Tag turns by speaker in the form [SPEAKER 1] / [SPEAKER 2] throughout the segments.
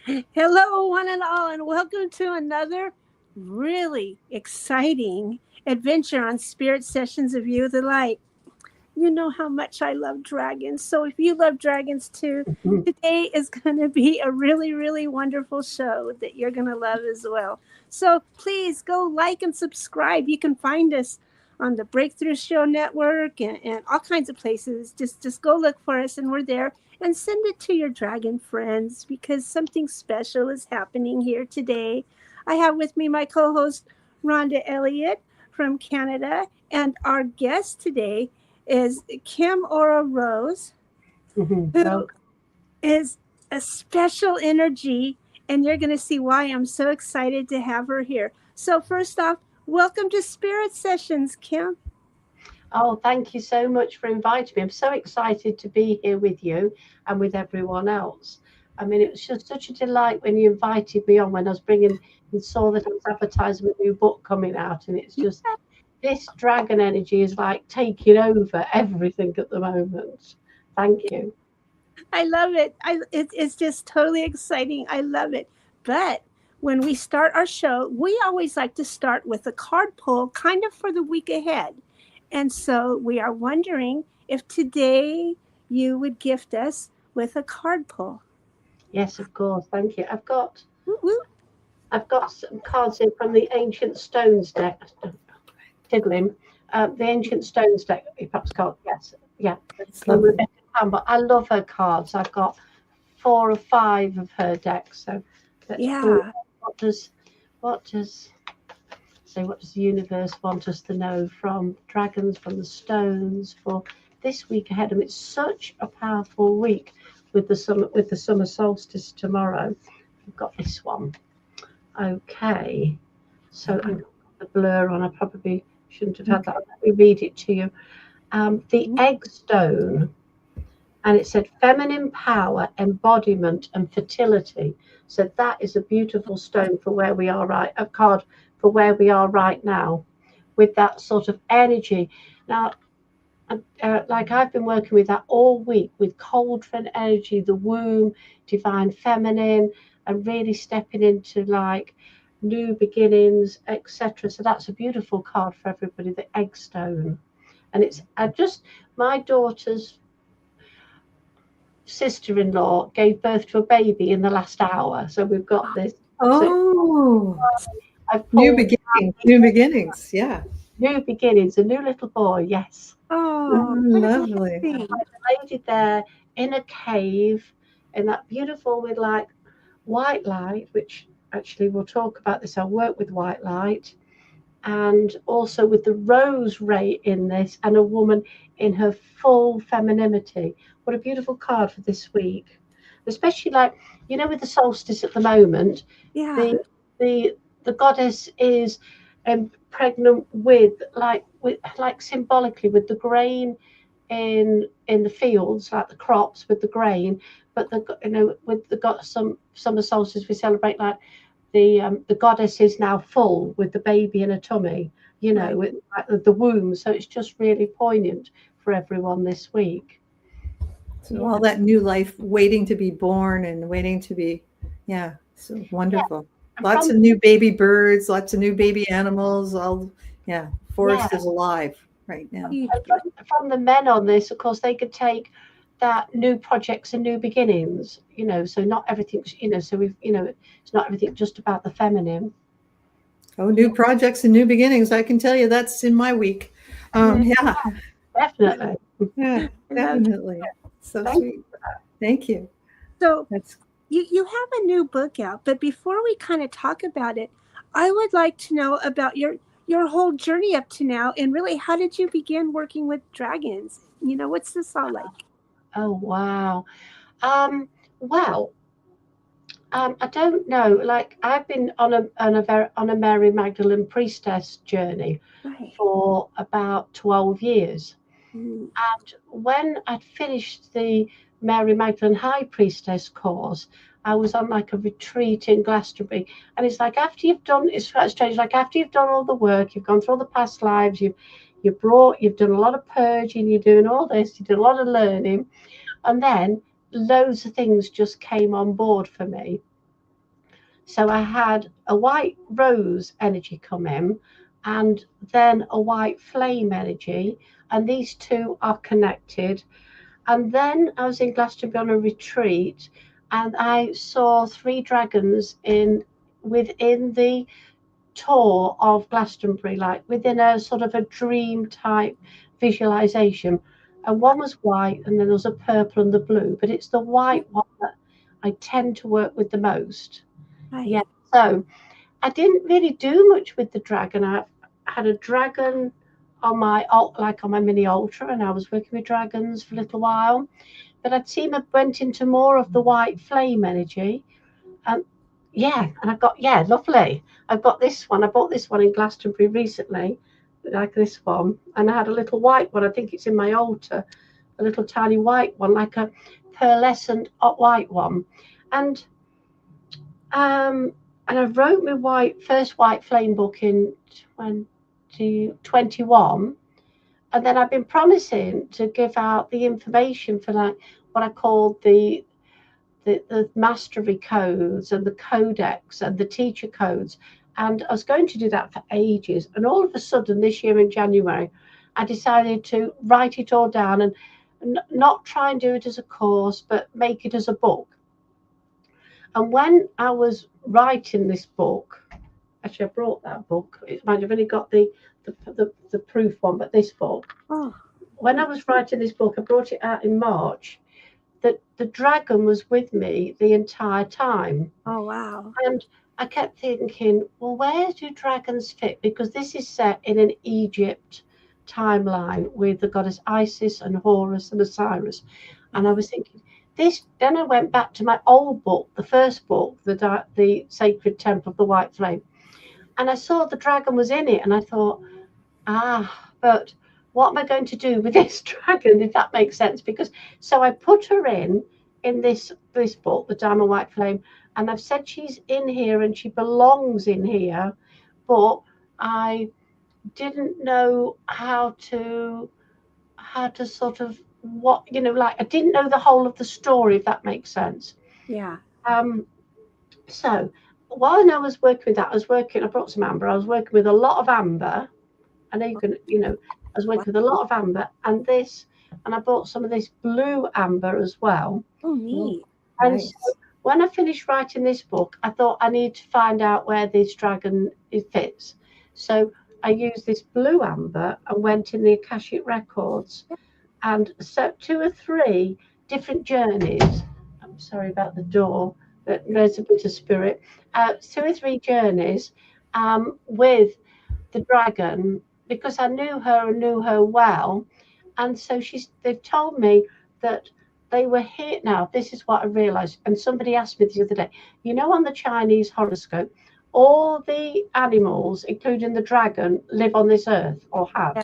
[SPEAKER 1] Hello, one and all, and welcome to another really exciting adventure on Spirit Sessions of You the Light. You know how much I love dragons, so if you love dragons too,
[SPEAKER 2] Mhm.
[SPEAKER 1] today is going to be a really, really wonderful show that you're going to love as well. So please go like and subscribe. You can find us on the Breakthrough Show Network and all kinds of places. Just go look for us, and we're there. And send it to your dragon friends because something special is happening here today. I have with me my co-host Rhonda Elliott from Canada, and our guest today is Kim Ora Rose, who
[SPEAKER 2] Oh,
[SPEAKER 1] is a special energy, and you're going to see why I'm so excited to have her here. So, first off, welcome to Spirit Sessions, Kim.
[SPEAKER 2] thank you so much for inviting me. I'm so excited to be here with you and with everyone else. I mean, it was just such a delight when you invited me on when I was bringing and saw that I was advertising a new book coming out. And it's just this dragon energy is like taking over everything at the moment. Thank you.
[SPEAKER 1] I love it. It's just totally exciting. I love it. But when we start our show, we always like to start with a card pull, kind of for the week ahead. And so we are wondering if today you would gift us with a card pull.
[SPEAKER 2] Yes, of course. Thank you.
[SPEAKER 1] Woo woo.
[SPEAKER 2] I've got some cards here from the Ancient Stones deck. Tiddling. The Ancient Stones deck, if that's called, yes. Yeah.
[SPEAKER 3] That's
[SPEAKER 2] From
[SPEAKER 3] lovely.
[SPEAKER 2] Rebecca Campbell. I love her cards. I've got 4 or 5 of her decks. So let's pull.
[SPEAKER 1] Yeah.
[SPEAKER 2] What does what does what does the universe want us to know from dragons, from the stones, for this week ahead? And it's such a powerful week with the summer solstice tomorrow. We've got this one. Okay. So I've got the blur on. I probably shouldn't have had that. Let me read it to you. The egg stone, and it said feminine power, embodiment, and fertility. So that is a beautiful stone for where we are right, a card for where we are right now, with that sort of energy. Now, like I've been working with that all week with cauldron energy, the womb, divine feminine, and really stepping into like new beginnings, etc. So that's a beautiful card for everybody, the egg stone. And it's I just my daughter's sister-in-law gave birth to a baby in the last hour. So we've got this. So
[SPEAKER 3] Oh,
[SPEAKER 2] I've
[SPEAKER 3] new
[SPEAKER 2] pulled
[SPEAKER 3] beginnings, new beginnings. Yeah.
[SPEAKER 2] new beginnings, a new little boy. Yes.
[SPEAKER 3] Oh,
[SPEAKER 1] Oh, what a
[SPEAKER 3] lovely.
[SPEAKER 1] blessing.
[SPEAKER 2] Lady there in a cave in that beautiful with like white light, which actually we'll talk about this. I work with white light and also with the rose ray in this and a woman in her full femininity. What a beautiful card for this week. Especially like, with the solstice at the moment,
[SPEAKER 1] Yeah.
[SPEAKER 2] the the the goddess is pregnant with symbolically with the grain in the fields, like the crops with the grain, but with the got some summer solstice we celebrate like the goddess is now full with the baby in her tummy,
[SPEAKER 1] Right.
[SPEAKER 2] with like, the womb. So it's just really poignant for everyone this week.
[SPEAKER 3] So
[SPEAKER 2] Yeah,
[SPEAKER 3] all that new life waiting to be born and waiting to be, yeah, so
[SPEAKER 2] yeah.
[SPEAKER 3] wonderful.
[SPEAKER 2] And
[SPEAKER 3] Lots of new baby birds, lots of new baby animals. All, yeah,
[SPEAKER 2] yeah,
[SPEAKER 3] forest is alive right now.
[SPEAKER 1] Beautiful.
[SPEAKER 2] from the men on this, of course, they could take that new projects and new beginnings. So not everything's so we've it's not everything just about the feminine.
[SPEAKER 3] Oh, new projects and new beginnings. I can tell you that's in my week.
[SPEAKER 1] Yeah.
[SPEAKER 3] Yeah,
[SPEAKER 2] Definitely.
[SPEAKER 3] yeah,
[SPEAKER 1] I love it.
[SPEAKER 3] definitely. So
[SPEAKER 2] Thank
[SPEAKER 3] sweet. Thank you.
[SPEAKER 1] So
[SPEAKER 3] That's
[SPEAKER 1] you have a new book out, but before we kind of talk about it, I would like to know about your whole journey up to now, and really, how did you begin working with dragons? What's this all like?
[SPEAKER 2] Oh wow. Well, I don't know. Like I've been on a Mary Magdalene Priestess journey
[SPEAKER 1] Right.
[SPEAKER 2] for about 12 years.
[SPEAKER 1] Mm,
[SPEAKER 2] And when I'd finished the Mary Magdalene High Priestess course, I was on like a retreat in Glastonbury. And it's like after you've done, it's quite strange, like after you've done all the work, you've gone through all the past lives, you've done a lot of purging, you're doing all this, you did a lot of learning, and then loads of things just came on board for me. So I had a white rose energy come in, and then a white flame energy, and these two are connected. And then I was in Glastonbury on a retreat, and I saw 3 dragons within the tour of Glastonbury, like within a sort of a dream type visualization. And one was white, and then there was a purple and the blue, but it's the white one that I tend to work with the most.
[SPEAKER 1] Right.
[SPEAKER 2] Yeah. So I didn't really do much with the dragon. I had a dragon on my mini altar, and I was working with dragons for a little while. But I'd seen I went into more of the white flame energy. And and I've got, lovely. I've got this one. I bought this one in Glastonbury recently, like this one. And I had a little white one. I think it's in my altar, a little tiny white one, like a pearlescent white one. And I wrote my first white flame book in 2021. And then I've been promising to give out the information for like what I called the mastery codes and the codex and the teacher codes. And I was going to do that for ages. And all of a sudden this year in January, I decided to write it all down and not try and do it as a course, but make it as a book. And when I was writing this book, actually I brought that book. It might have only got the proof one, but this book.
[SPEAKER 1] Oh.
[SPEAKER 2] When I was writing this book, I brought it out in March. That the dragon was with me the entire time.
[SPEAKER 1] Oh, wow.
[SPEAKER 2] And I kept thinking, well, where do dragons fit? Because this is set in an Egypt timeline with the goddess Isis and Horus and Osiris. And I was thinking, then I went back to my old book, the first book, the Sacred Temple of the White Flame. And I saw the dragon was in it. And I thought, but what am I going to do with this dragon, if that makes sense? Because so I put her in this book, the Diamond White Flame, and I've said she's in here and she belongs in here, but I didn't know how to sort of I didn't know the whole of the story, if that makes sense.
[SPEAKER 1] Yeah.
[SPEAKER 2] So while I was working with that, I brought some amber. I was working with a lot of amber. I know I was working with a lot of amber and I bought some of this blue amber as well.
[SPEAKER 1] Oh, neat.
[SPEAKER 2] And
[SPEAKER 3] Nice.
[SPEAKER 2] so when I finished writing this book, I thought I need to find out where this dragon fits. So I used this blue amber and went in the Akashic Records and set 2 or 3 different journeys. I'm sorry about the door, but there's a bit of spirit. 2 or 3 journeys with the dragon, because I knew her well. And so they've told me that they were here. Now, this is what I realized. And somebody asked me the other day, on the Chinese horoscope, all the animals, including the dragon, live on this earth or have. Yeah.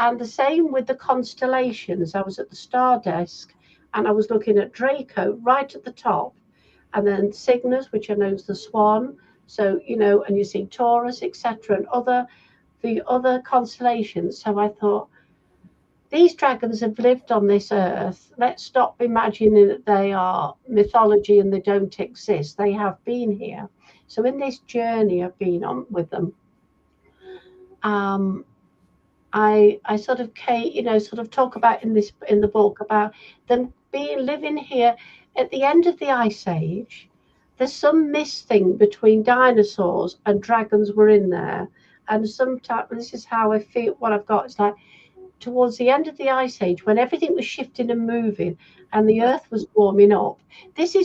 [SPEAKER 2] And the same with the constellations. I was at the star desk and I was looking at Draco right at the top. And then Cygnus, which I know is the swan. So, and you see Taurus, etc. and the other constellations. So I thought, these dragons have lived on this earth. Let's stop imagining that they are mythology and they don't exist. They have been here. So in this journey I've been on with them, I sort of talk about in the book about them living here at the end of the Ice Age. There's some mist thing between dinosaurs and dragons were in there. And sometimes this is how I feel. What I've got is like towards the end of the Ice Age, when everything was shifting and moving, and the Earth was warming up.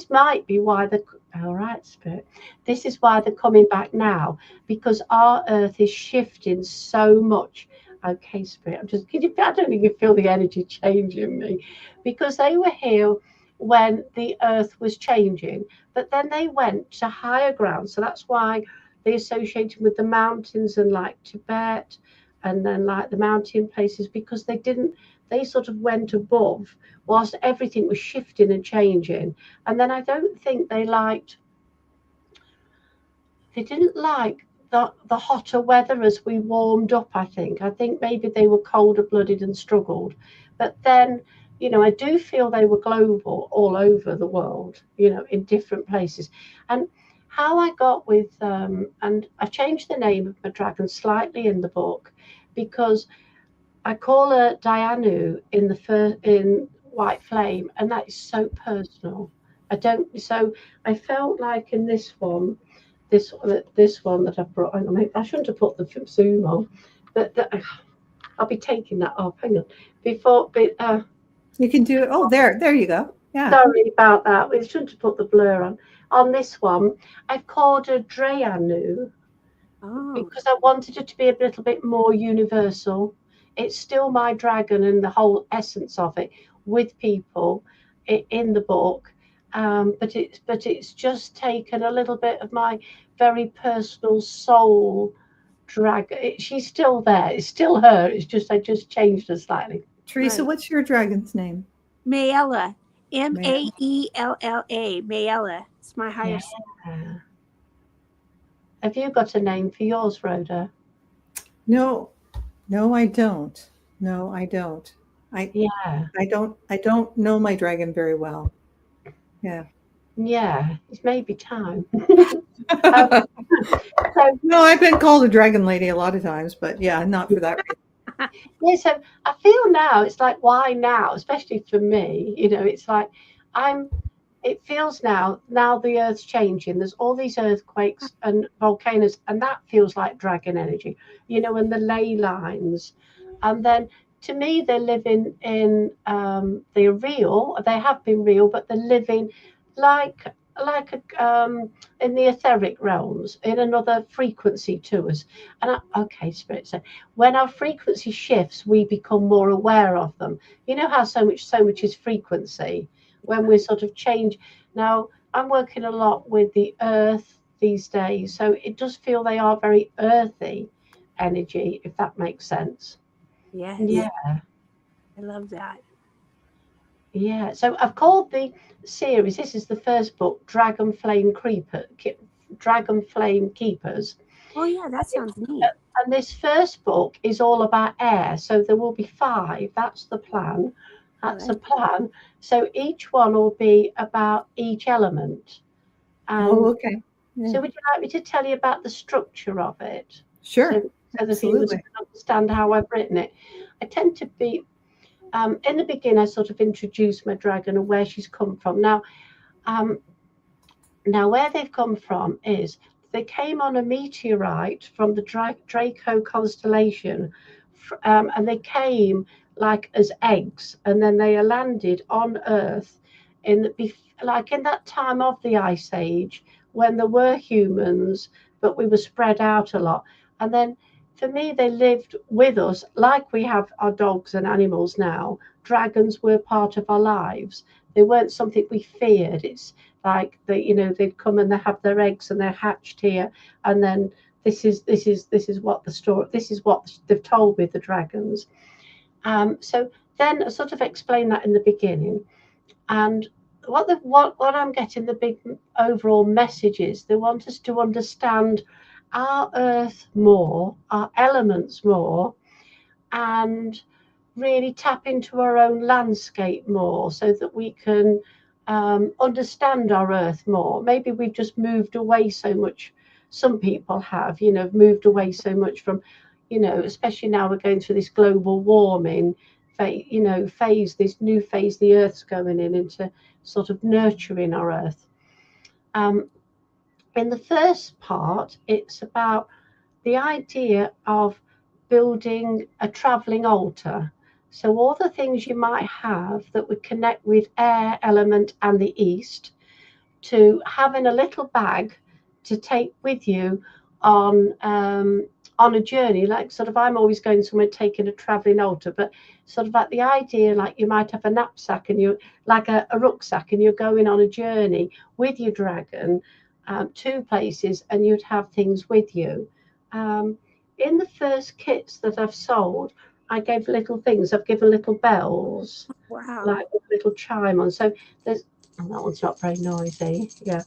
[SPEAKER 2] Might be why all right, Spirit. This is why they're coming back now, because our Earth is shifting so much. Okay, Spirit. I don't think you feel the energy changing me, because they were here when the Earth was changing, but then they went to higher ground. So that's why they associated with the mountains and like Tibet and then like the mountain places, because they sort of went above whilst everything was shifting and changing. And then I don't think they didn't like the hotter weather as we warmed up. I think maybe they were colder blooded and struggled, but then I do feel they were global all over the world, in different places. And how I got with, and I changed the name of my dragon slightly in the book because I call her Dianu in White Flame, and that is so personal. So I felt like in this one, this one that I've brought. Hang on, I shouldn't have put the zoom on, but I'll be taking that off. Hang on,
[SPEAKER 3] You can do it. Oh, there you go. Yeah.
[SPEAKER 2] sorry about that. We shouldn't have put the blur on. On this one, I've called her Dreyanu
[SPEAKER 1] Oh,
[SPEAKER 2] because I wanted it to be a little bit more universal. It's still my dragon and the whole essence of it with people in the book, but it's just taken a little bit of my very personal soul dragon. She's still there. It's still her. It's just I just changed her slightly.
[SPEAKER 3] Teresa,
[SPEAKER 1] right.
[SPEAKER 3] what's your dragon's name?
[SPEAKER 1] Mayella.
[SPEAKER 3] Maella.
[SPEAKER 1] Maella. Mayella. It's my higher self.
[SPEAKER 2] Yeah. Have you got a name for yours, Rhoda?
[SPEAKER 3] No, I don't. No, I don't.
[SPEAKER 2] Yeah.
[SPEAKER 3] I don't know my dragon very well. Yeah.
[SPEAKER 2] Yeah. It's maybe time. Um, so
[SPEAKER 3] No, I've been called a dragon lady a lot of times, but yeah, not for that reason.
[SPEAKER 2] yeah, so I feel now it's like why now, especially for me, it's like I'm it feels now the earth's changing. There's all these earthquakes and volcanoes, and that feels like dragon energy, and the ley lines. And then to me they're living in they're real, they have been real, but they're living like in the etheric realms in another frequency to us. And okay, spirit said when our frequency shifts we become more aware of them. You know how so much is frequency when we sort of change. Now I'm working a lot with the earth these days, so it does feel they are very earthy energy, if that makes sense.
[SPEAKER 1] Yes.
[SPEAKER 2] Yeah.
[SPEAKER 1] I love that.
[SPEAKER 2] Yeah, so I've called the series, this is the first book, Dragon Flame Keepers.
[SPEAKER 1] Oh, yeah, that sounds neat.
[SPEAKER 2] And this first book is all about air, so there will be 5. That's the plan. That's a plan. So each one will be about each element.
[SPEAKER 3] Oh,
[SPEAKER 2] And
[SPEAKER 3] okay. Yeah.
[SPEAKER 2] so would you like me to tell you about the structure of it?
[SPEAKER 3] Sure.
[SPEAKER 2] So the viewers
[SPEAKER 3] Absolutely.
[SPEAKER 2] can understand how I've written it. I tend to be in the beginning, I sort of introduce my dragon and where she's come from. Now where they've come from is they came on a meteorite from the Draco constellation, and they came like as eggs, and then they landed on Earth like in that time of the Ice Age when there were humans, but we were spread out a lot. And then for me, they lived with us like we have our dogs and animals now. Dragons were part of our lives. They weren't something we feared. It's like they'd come and they have their eggs and they're hatched here, and then this is what the story. This is what they've told me, the dragons. So then I sort of explain that in the beginning, and what I'm getting the big overall message is they want us to understand our earth more, our elements more, and really tap into our own landscape more so that we can understand our earth more. Maybe we've just moved away so much. Some people have, moved away so much from, especially now we're going through this global warming phase, this new phase the earth's going into sort of nurturing our earth. In the first part, it's about the idea of building a traveling altar. So all the things you might have that would connect with air element and the east, to having a little bag to take with you on a journey. Like sort of, I'm always going somewhere taking a traveling altar, but sort of like the idea, like you might have a knapsack and you like a rucksack, and you're going on a journey with your dragon to places, and you'd have things with you. In the first kits that I've sold, I gave little things. I've given little bells,
[SPEAKER 1] Wow.
[SPEAKER 2] like with a little chime on. So there's that one's not very noisy. Yeah,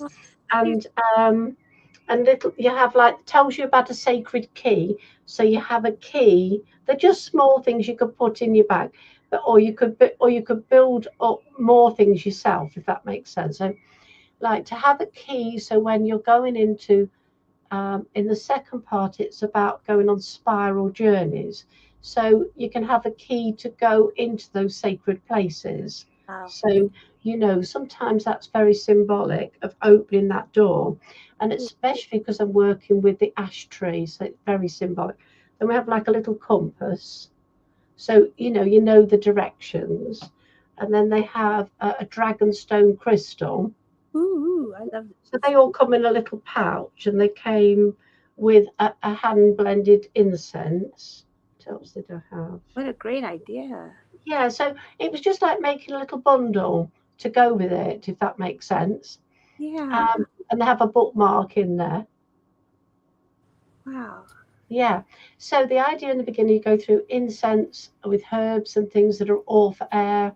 [SPEAKER 2] and little you have like tells you about a sacred key. So you have a key. They're just small things you could put in your bag, but or you could build up more things yourself, if that makes sense. So like to have a key. So when you're going into, in the second part, it's about going on spiral journeys. So you can have a key to go into those sacred places.
[SPEAKER 1] Wow.
[SPEAKER 2] So, sometimes that's very symbolic of opening that door. And especially because I'm working with the ash tree, so it's very symbolic. Then we have like a little compass. So, you know the directions. And then they have a dragonstone crystal.
[SPEAKER 1] Ooh, I love it.
[SPEAKER 2] So they all come in a little pouch, and they came with a hand blended incense. What else did I have?
[SPEAKER 1] What a great idea.
[SPEAKER 2] Yeah, so it was just like making a little bundle to go with it, if that makes sense.
[SPEAKER 1] Yeah.
[SPEAKER 2] And they have a bookmark in there.
[SPEAKER 1] Wow.
[SPEAKER 2] Yeah. So the idea in the beginning, you go through incense with herbs and things that are all for air.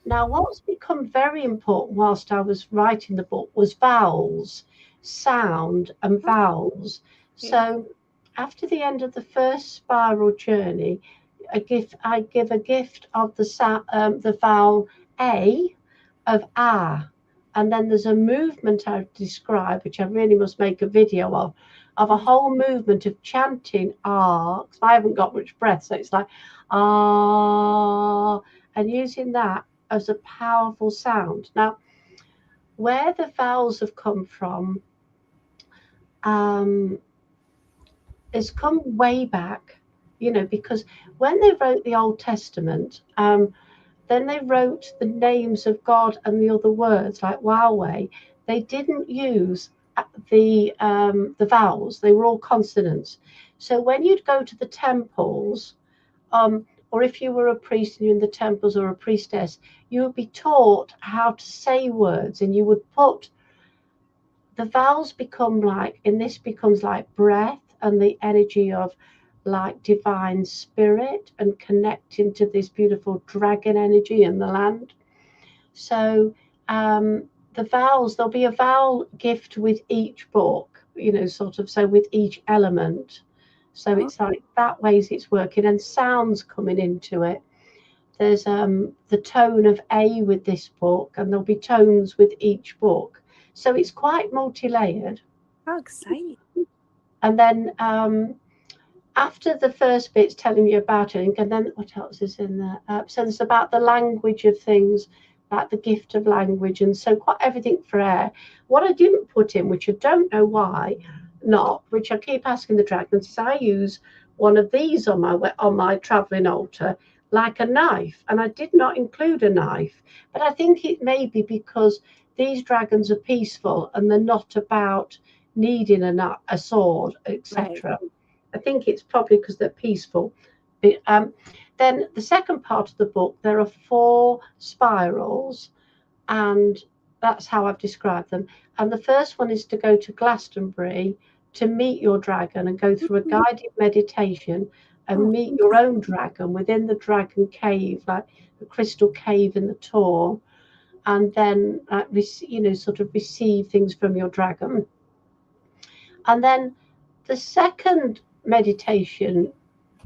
[SPEAKER 2] Now, what's become very important whilst I was writing the book was vowels, sound and vowels.
[SPEAKER 1] Okay.
[SPEAKER 2] So after the end of the first spiral journey, I give a gift of the vowel A of ah. And then there's a movement I've described, which I really must make a video of a whole movement of chanting ah, because I haven't got much breath. So it's like ah, and using that as a powerful sound. Now, where the vowels have come from has come way back, because when they wrote the Old Testament, then they wrote the names of God and the other words like Yahweh. They didn't use the vowels; they were all consonants. So when you'd go to the temples, or if you were a priest and you're in the temples or a priestess, you would be taught how to say words, and you would put the vowels become like, and this becomes like breath and the energy of like divine spirit and connecting to this beautiful dragon energy in the land. So the vowels, there'll be a vowel gift with each book, sort of, so with each element. So it's like that ways it's working, and sounds coming into it. There's the tone of A with this book, and there'll be tones with each book. So it's quite multi-layered.
[SPEAKER 1] How exciting.
[SPEAKER 2] And then after the first bit's telling you about it, and then what else is in there? So there's about the language of things, like the gift of language, and so quite everything for air. What I didn't put in, which I don't know why not, which I keep asking the dragons, is I use one of these on my traveling altar, like a knife, and I did not include a knife, but I think it may be because these dragons are peaceful and they're not about needing a sword, etc.
[SPEAKER 1] Right.
[SPEAKER 2] I think it's probably because they're peaceful. Then the second part of the book, there are 4 spirals, and that's how I've described them. And the first one is to go to Glastonbury to meet your dragon and go through a guided meditation and meet your own dragon within the dragon cave, like the crystal cave in the tour, and then sort of receive things from your dragon. And then the second meditation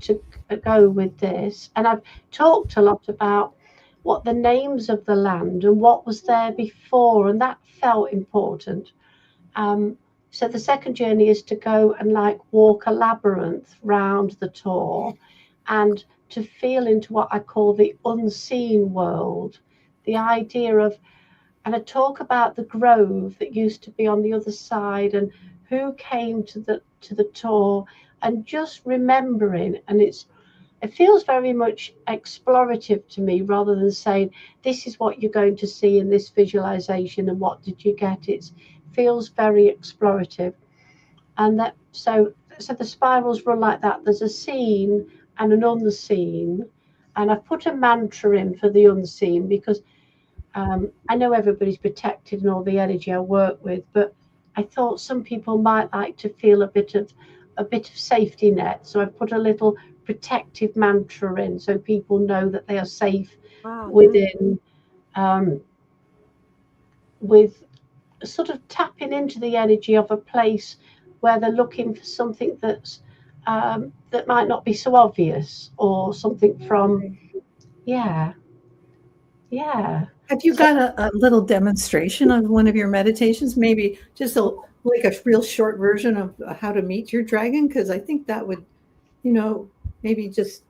[SPEAKER 2] to go with this, and I've talked a lot about what the names of the land and what was there before, and that felt important. So the second journey is to go and like walk a labyrinth round the tour, and to feel into what I call the unseen world, the idea of, and I talk about the grove that used to be on the other side and who came to the tour, and just remembering. And it feels very much explorative to me, rather than saying this is what you're going to see in this visualization and what did you get. It feels very explorative. And that so the spirals run like that. There's a seen and an unseen, and I've put a mantra in for the unseen because I know everybody's protected and all the energy I work with, but I thought some people might like to feel a bit of safety net. So I put a little protective mantra in, so people know that they are safe within, with sort of tapping into the energy of a place where they're looking for something that's that might not be so obvious, or something from, yeah.
[SPEAKER 3] Have you got a little demonstration of one of your meditations? Maybe just like a real short version of how to meet your dragon? Because I think that would, maybe just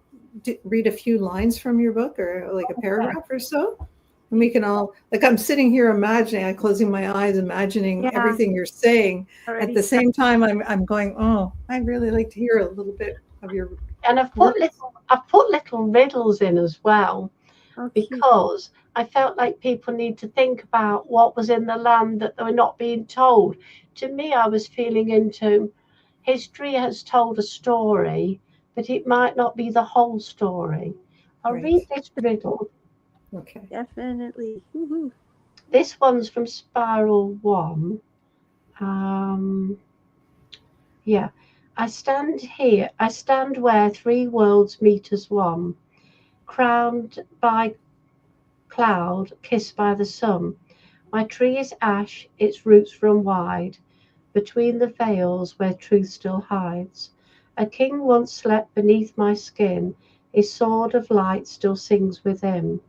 [SPEAKER 3] read a few lines from your book or like a paragraph or so. And we can all, like, I'm sitting here imagining, I'm closing my eyes, imagining everything you're saying. At the same time, I'm going, oh, I'd really like to hear a little bit of your.
[SPEAKER 2] And I've put little riddles in as well, because I felt like people need to think about what was in the land that they were not being told. To me, I was feeling into history has told a story, but it might not be the whole story. I'll read this riddle.
[SPEAKER 3] Okay.
[SPEAKER 1] Definitely. Woo-hoo.
[SPEAKER 2] This one's from Spiral 1. Yeah. I stand where three worlds meet as one, crowned by cloud, kissed by the sun. My tree is ash, its roots run wide, between the veils where truth still hides. A king once slept beneath my skin, his sword of light still sings within.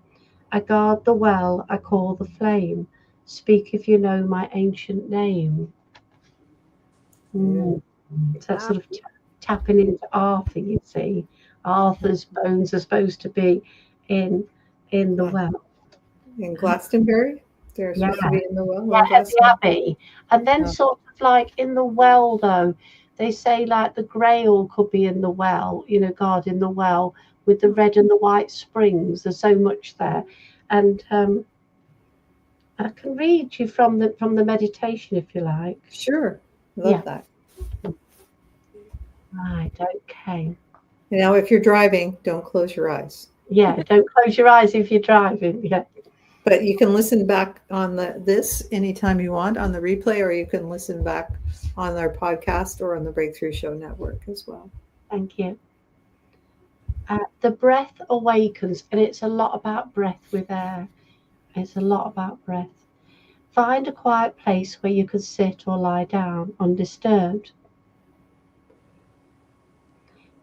[SPEAKER 2] I guard the well, I call the flame. Speak if you know my ancient name. So that's sort of tapping into Arthur, you see. Arthur's bones are supposed to be in the well.
[SPEAKER 3] In Glastonbury? They're supposed to be in the well.
[SPEAKER 2] At the Abbey. And then sort of like in the well, though, they say like the Grail could be in the well, God in the well with the red and the white springs. There's so much there. And I can read you from the meditation if you like.
[SPEAKER 3] Sure. Love that.
[SPEAKER 2] Right, okay.
[SPEAKER 3] Now, if you're driving, don't close your eyes.
[SPEAKER 2] Yeah, don't close your eyes if you're driving. Yeah.
[SPEAKER 3] But you can listen back on this anytime you want on the replay, or you can listen back on our podcast or on the Breakthrough Show Network as well.
[SPEAKER 2] Thank you. The breath awakens, and it's a lot about breath with air. It's a lot about breath. Find a quiet place where you can sit or lie down undisturbed.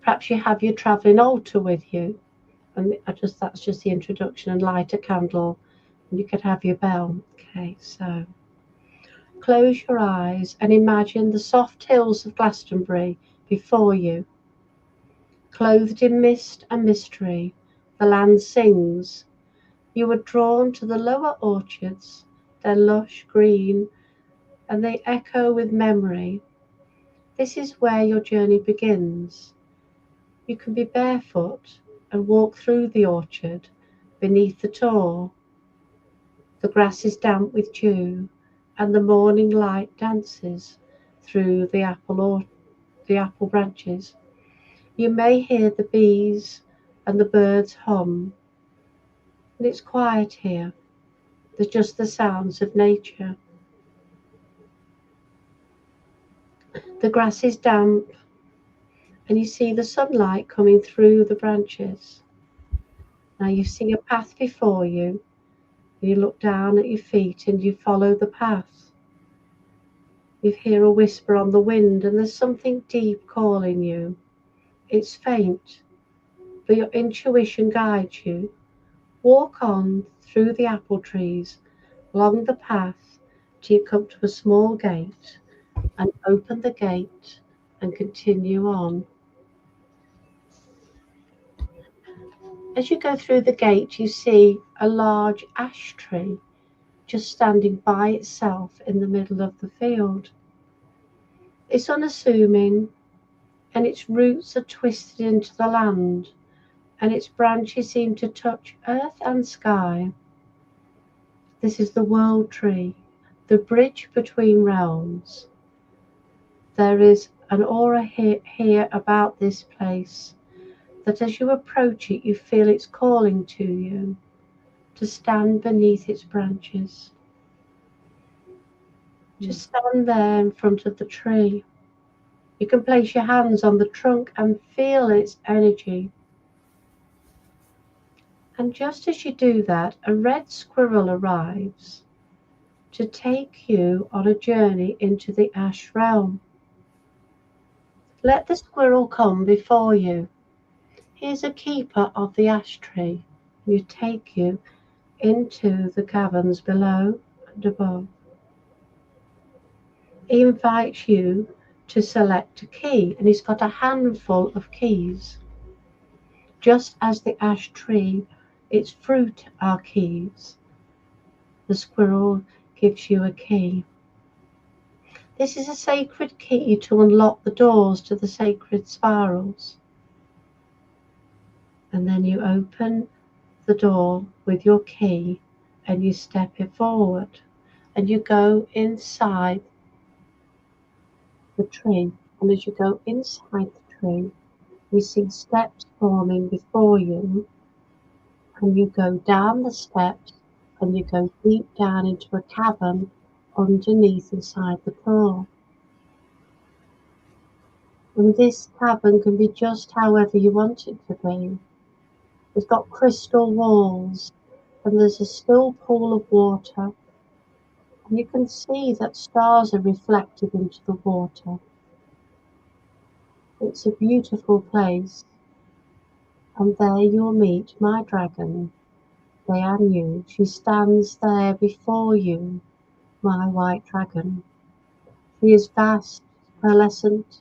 [SPEAKER 2] Perhaps you have your travelling altar with you, and that's just the introduction, and light a candle, and you could have your bell. Okay, so close your eyes and imagine the soft hills of Glastonbury before you. Clothed in mist and mystery, the land sings. You were drawn to the lower orchards, they're lush green, and they echo with memory. This is where your journey begins. You can be barefoot and walk through the orchard beneath the tor. The grass is damp with dew, and the morning light dances through the apple branches. You may hear the bees and the birds hum, and it's quiet here. There's just the sounds of nature. The grass is damp, and you see the sunlight coming through the branches. Now you see a path before you. You look down at your feet and you follow the path. You hear a whisper on the wind, and there's something deep calling you. It's faint, but your intuition guides you. Walk on through the apple trees, along the path, till you come to a small gate, and open the gate and continue on. As you go through the gate, you see a large ash tree just standing by itself in the middle of the field. It's unassuming, and its roots are twisted into the land, and its branches seem to touch earth and sky. This is the world tree, the bridge between realms. There is an aura here about this place, that as you approach it, you feel it's calling to you to stand beneath its branches. Just stand there in front of the tree. You can place your hands on the trunk and feel its energy. And just as you do that, a red squirrel arrives to take you on a journey into the ash realm. Let the squirrel come before you. He is a keeper of the ash tree. You take you into the caverns below and above. He invites you to select a key, and he's got a handful of keys. Just as the ash tree, its fruit are keys. The squirrel gives you a key. This is a sacred key to unlock the doors to the sacred spirals. And then you open the door with your key and you step it forward and you go inside the tree. And as you go inside the tree, you see steps forming before you, and you go down the steps and you go deep down into a cavern underneath inside the core. And this cavern can be just however you want it to be. It's got crystal walls and there's a still pool of water, and you can see that stars are reflected into the water. It's a beautiful place, and there you'll meet my dragon, Dianu. She stands there before you, my white dragon. She is vast, pearlescent,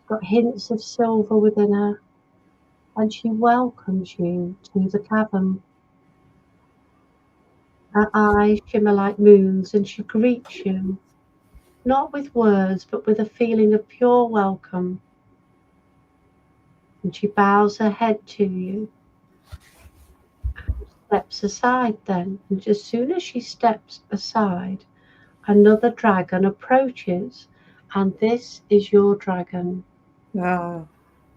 [SPEAKER 2] got hints of silver within her, and she welcomes you to the cavern. Her eyes shimmer like moons, and she greets you, not with words, but with a feeling of pure welcome. And she bows her head to you, steps aside then, and as soon as she steps aside, another dragon approaches, and this is your dragon.
[SPEAKER 3] Ah,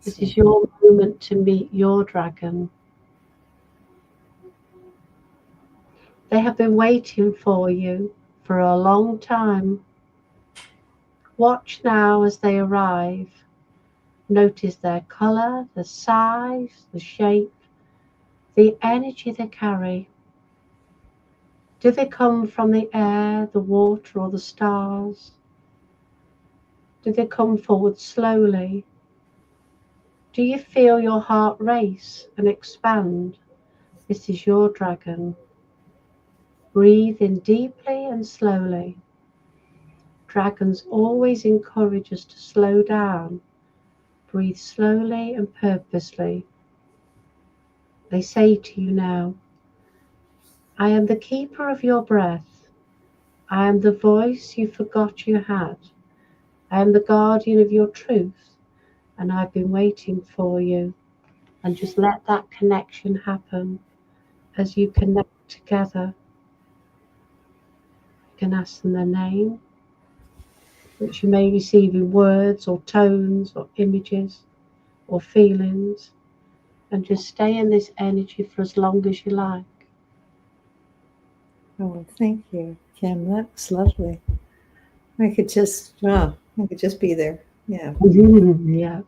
[SPEAKER 2] This is your moment to meet your dragon. They have been waiting for you for a long time. Watch now as they arrive. Notice their colour, the size, the shape, the energy they carry. Do they come from the air, the water, or the stars? Do they come forward slowly? Do you feel your heart race and expand? This is your dragon. Breathe in deeply and slowly. Dragons always encourage us to slow down. Breathe slowly and purposely. They say to you now, I am the keeper of your breath. I am the voice you forgot you had. I am the guardian of your truth, and I've been waiting for you. And just let that connection happen as you connect together. You can ask them their name, which you may receive in words or tones or images or feelings, and just stay in this energy for as long as you like.
[SPEAKER 3] oh, thank you, Kim. That's lovely. I could just be there. Yeah.
[SPEAKER 2] Yeah.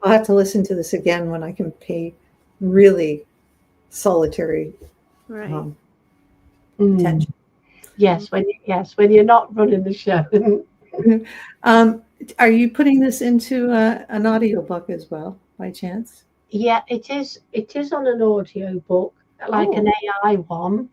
[SPEAKER 3] I'll have to listen to this again when I can pay really solitary
[SPEAKER 1] Right.
[SPEAKER 3] attention.
[SPEAKER 2] Yes, when you're not running the show.
[SPEAKER 3] Are you putting this into an audiobook as well, by chance?
[SPEAKER 2] Yeah, it is. It is on an audio book, like an AI one.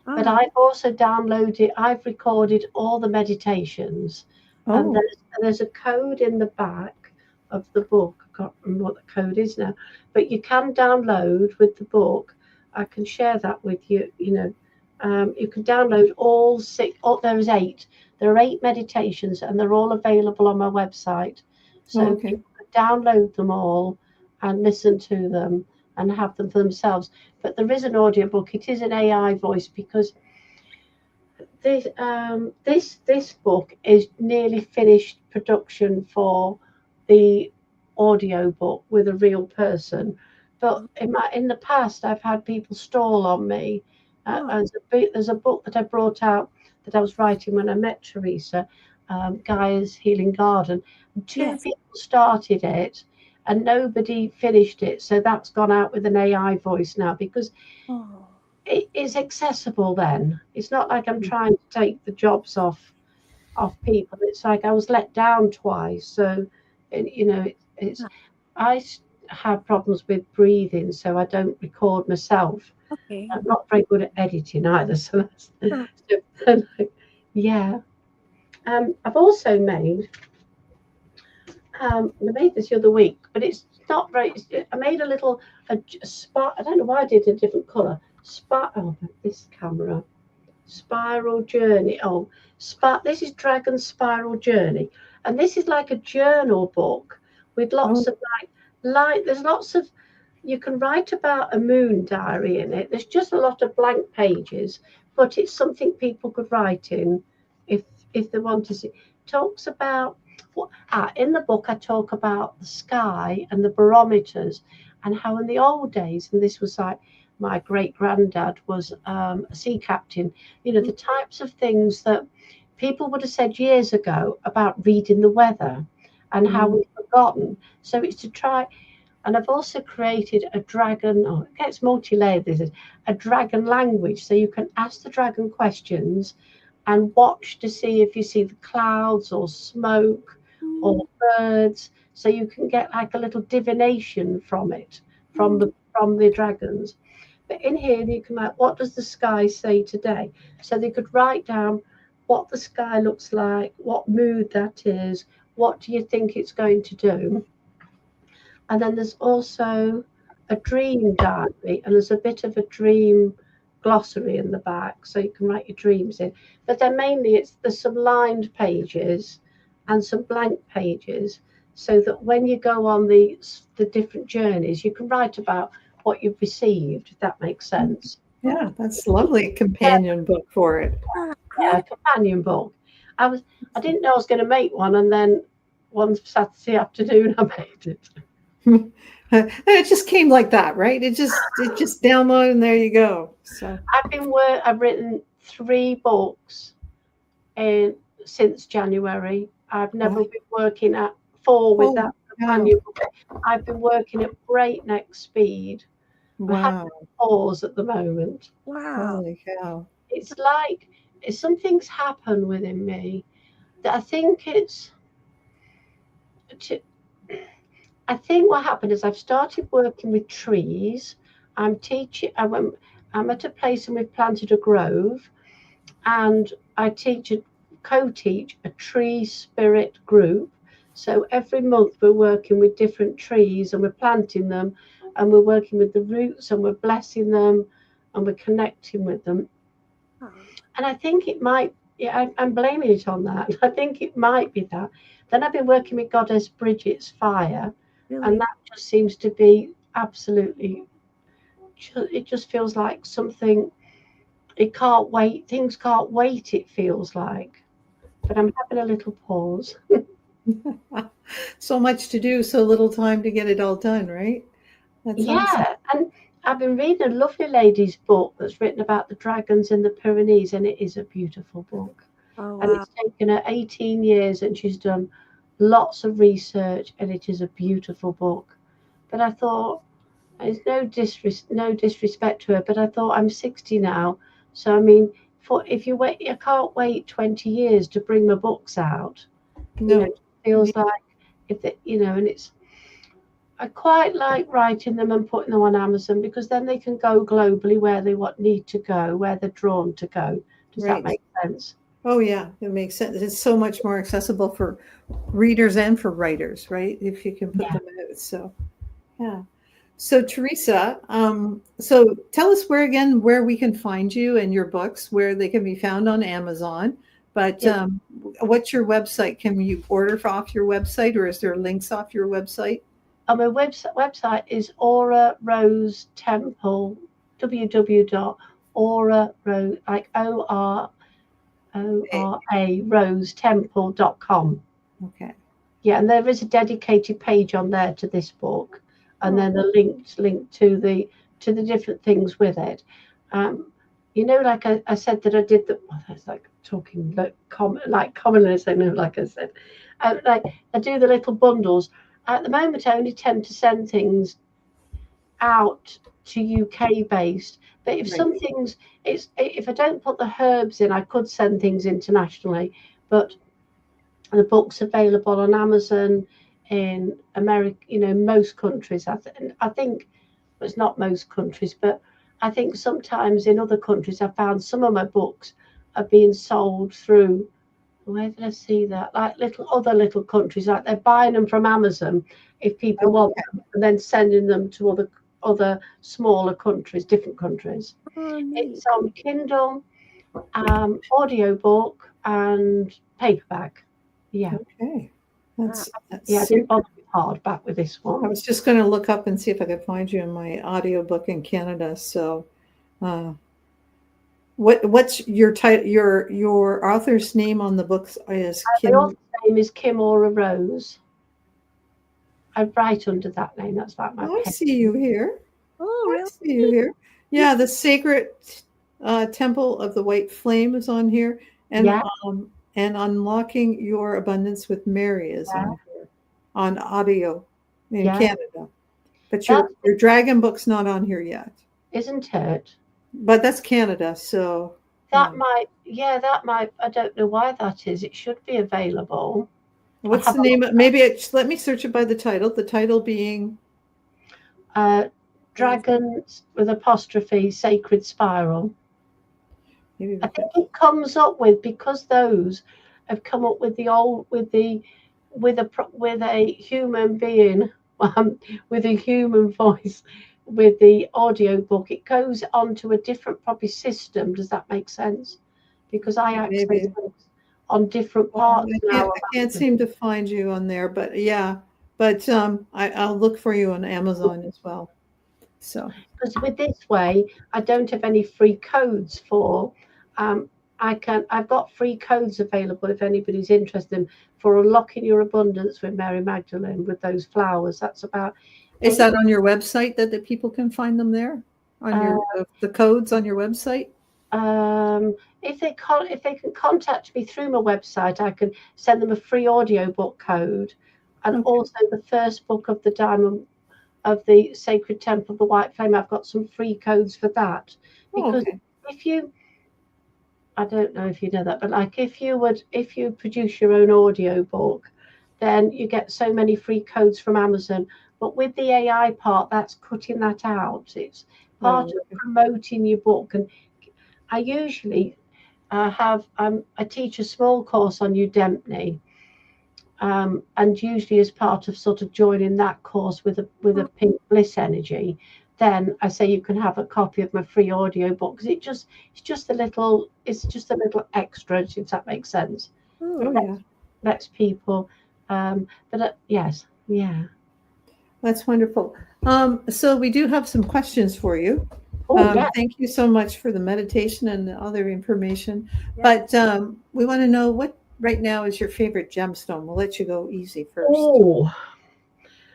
[SPEAKER 2] But I've also downloaded. I've recorded all the meditations, and there's a code in the back of the book. I can't remember what the code is now, but you can download with the book. I can share that with you. You know, you can download all 6. Oh, there is 8. There are 8 meditations, and they're all available on my website. So people can download them all and listen to them and have them for themselves. But there is an audiobook. It is an AI voice, because this book is nearly finished production for the audiobook with a real person. But in the past, I've had people stall on me. There's a book that I brought out that I was writing when I met Teresa, Gaia's Healing Garden. 2 people started it, and nobody finished it. So that's gone out with an AI voice now, because it is accessible then. It's not like I'm trying to take the jobs off people. It's like I was let down twice. So, you know, it's I have problems with breathing, so I don't record myself.
[SPEAKER 1] Okay.
[SPEAKER 2] I'm not very good at editing either, so that's so, yeah. I've also made I made this the other week, but it's not very. I made a little a spot. I don't know why I did a different colour. Oh, this camera. Spiral Journey. Oh, this is Dragon Spiral Journey, and this is like a journal book with lots of like. There's lots of. You can write about a moon diary in it. There's just a lot of blank pages, but it's something people could write in if they want to see. Talks about in the book I talk about the sky and the barometers and how in the old days, and this was like my great granddad was a sea captain, you know, the types of things that people would have said years ago about reading the weather and how we've forgotten. So it's to try. And I've also created a dragon, it gets multi-layered, this is a dragon language. So you can ask the dragon questions and watch to see if you see the clouds or smoke or birds. So you can get like a little divination from it, from the dragons. But in here you can like, what does the sky say today? So they could write down what the sky looks like, what mood that is, what do you think it's going to do? And then there's also a dream diary, and there's a bit of a dream glossary in the back, so you can write your dreams in. But then mainly there's some lined pages and some blank pages, so that when you go on the different journeys, you can write about what you've received, if that makes sense.
[SPEAKER 3] Yeah, that's lovely companion book for it.
[SPEAKER 2] Yeah, companion book. I didn't know I was going to make one, and then one Saturday afternoon I made it.
[SPEAKER 3] It just came like that, right? It just downloaded and there you go. So
[SPEAKER 2] I've written 3 books since January. I've never been working at 4 with that companion book. I've been working at breakneck speed. I have to pause at the moment.
[SPEAKER 1] Wow.
[SPEAKER 3] Holy cow.
[SPEAKER 2] It's like something's happened within me that I think I think what happened is I've started working with trees. I'm at a place and we've planted a grove, and I co-teach a tree spirit group. So every month we're working with different trees and we're planting them, and we're working with the roots and we're blessing them and we're connecting with them. And I think it might, I'm blaming it on that. I think it might be that. Then I've been working with Goddess Bridget's fire. Really? And that just seems to be absolutely, it just feels like something, it can't wait, things can't wait, it feels like. But I'm having a little pause.
[SPEAKER 3] So much to do, so little time to get it all done, right? That's awesome.
[SPEAKER 2] And I've been reading a lovely lady's book that's written about the dragons in the Pyrenees, and it is a beautiful book. Oh, wow. And it's taken her 18 years, and she's done lots of research, and it is a beautiful book. But I thought, there's no disrespect to her, but I thought I'm 60 now, so I mean, if you wait, I can't wait 20 years to bring my books out. No, you know, it feels like and I quite like writing them and putting them on Amazon, because then they can go globally where they need to go, where they're drawn to go. Does that make sense?
[SPEAKER 3] Oh, yeah, it makes sense. It's so much more accessible for readers and for writers, right? If you can put them out. So, yeah. So, Teresa, so tell us where we can find you and your books, where they can be found on Amazon. But what's your website? Can you order off your website, or is there links off your website?
[SPEAKER 2] My website is Ora Rose Temple, www.Ora Rose, like ORA rosetemple.com.
[SPEAKER 3] Okay. Yeah,
[SPEAKER 2] and there is a dedicated page on there to this book, and then the link to the different things with it. Like I said that I did that's like talking like commonly, so no, like I said, like I do the little bundles. At the moment, I only tend to send things out to UK based. But if some things, if I don't put the herbs in, I could send things internationally. But the book's available on Amazon, in America, most countries. I think it's not most countries, but I think sometimes in other countries, I found some of my books are being sold through. Where did I see that? Like other little countries, like they're buying them from Amazon if people want them, and then sending them to other smaller countries, different countries.
[SPEAKER 1] Oh, neat.
[SPEAKER 2] It's on Kindle, audiobook, and paperback. Yeah.
[SPEAKER 3] Okay. That's
[SPEAKER 2] I didn't bother with hardback with this one.
[SPEAKER 3] I was just going to look up and see if I could find you in my audiobook in Canada. So, what's your title? Your author's name on the books is Kim.
[SPEAKER 2] The author's name is Kim Ora Rose. I write under that name. That's like my.
[SPEAKER 3] I see you here.
[SPEAKER 1] Oh, really?
[SPEAKER 3] I see you here. Yeah, the Sacred Temple of the White Flame is on here, and and Unlocking Your Abundance with Mary is on here on audio in Canada. But your dragon book's not on here yet,
[SPEAKER 2] isn't it?
[SPEAKER 3] But that's Canada, so
[SPEAKER 2] that might. I don't know why that is. It should be available.
[SPEAKER 3] What's the name? Let me search it by the title. The title being
[SPEAKER 2] Dragons with apostrophe Sacred Spiral. I think it comes up with, because those have come up with with a human being with a human voice with the audio book. It goes onto a different probably system. Does that make sense? Because I access books on different parts now.
[SPEAKER 3] I can't seem to find you on there, but I'll look for you on Amazon as well. So,
[SPEAKER 2] because with this way, I don't have any free codes for. I've got free codes available if anybody's interested for unlocking your abundance with Mary Magdalene with those flowers. That's about.
[SPEAKER 3] Is that on your website that the people can find them there? On your the codes on your website?
[SPEAKER 2] If they can contact me through my website, I can send them a free audiobook code, and also the first book of the Diamond of the Sacred Temple of the White Flame. I've got some free codes for that, because if you, I don't know if you know that, but like if you produce your own audiobook, then you get so many free codes from Amazon. But with the AI part, that's cutting that out. It's part of promoting your book. And I usually I teach a small course on Udemy, and usually as part of sort of joining that course with a pink bliss energy, then I say you can have a copy of my free audio book, because it's just a little extra, if that makes sense. Lets people yes, yeah.
[SPEAKER 3] That's wonderful. So we do have some questions for you. Thank you so much for the meditation and the other information. But we want to know what right now is your favorite gemstone. We'll let you go easy first.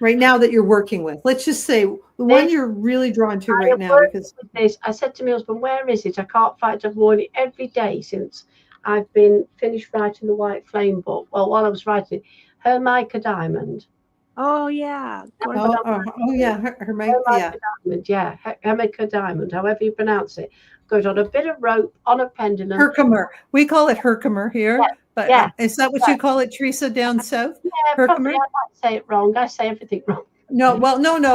[SPEAKER 3] Right now that you're working with, let's just say the one you're really drawn to right now. Because
[SPEAKER 2] I said to my husband, "Where is it? I can't find it. I've worn it every day since I've been finished writing the White Flame book." Well, while I was writing, her mica diamond.
[SPEAKER 1] Oh yeah.
[SPEAKER 2] Hermica diamond, however you pronounce it, goes on a bit of rope on a pendulum.
[SPEAKER 3] Herkimer. We call it Herkimer here. But is that what you call it, Teresa, down south?
[SPEAKER 2] Yeah, Herkimer? Probably I might say it wrong. I say everything wrong.
[SPEAKER 3] No,